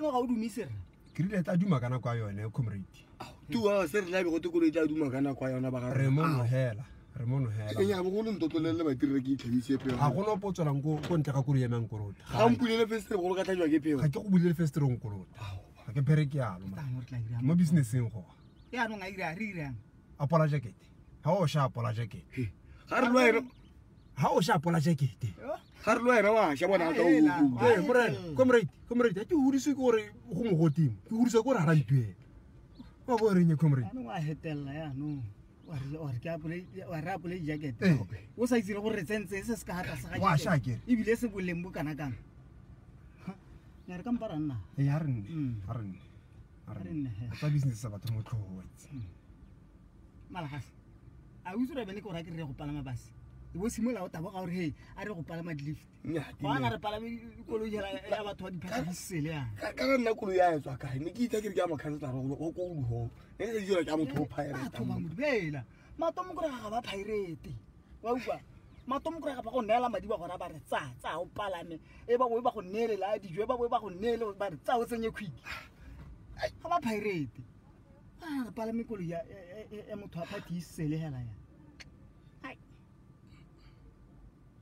no ga o dumisera ke rile tla duma kana kwa yone comrade 2 hours re la be go tekolo tla duma kana kwa yona ba ga re mono hela ke nya bo go le ntotlolele ba dire ke itlhabise pe ga gona potswelang ko ntle ga kuri yemang korota ga mpulele festere go ka tla ke peo ga ke go bulele festere ngong korota ga ke pere ke yalo mo businesseng go ya no nga ira ri irang apola jacket ha o sha apola jacket ga re lwena ha o sha apola jacket ga re lwena wa sha bona ka o comrade ke hudise ke gore go mo gotimo ke hudise gore ra ntwe wa bo reng comrade no wa hetella ya no or ke apole jacket o sa itse gore tsentse se se ka hata sa wa sha ke e bile se boleng bo kana kana ya re ka mpara nna ya renne tsa business sa batho mo tlhogo malagase a o tsura bene ke ora ke re go palama base e bo simola o taba ga gore hey a re go palama lift go ana re palame koloi ya batho ba diphakisele ya ka nna koloi ya etswa kae ne ke itse ke re ke a makhansela go go ho ne se dira ka motho o pirate Ah, mo bela matomo gore ga ba pirate wa utlwa matomo gore ga ba go neela madi ba gore ba re tsa o palame e ba go go neelela dijo ba go neele ba re tsa o tsenye quick ga ba pirate a re palame koloi ya motho a phatisele hela ya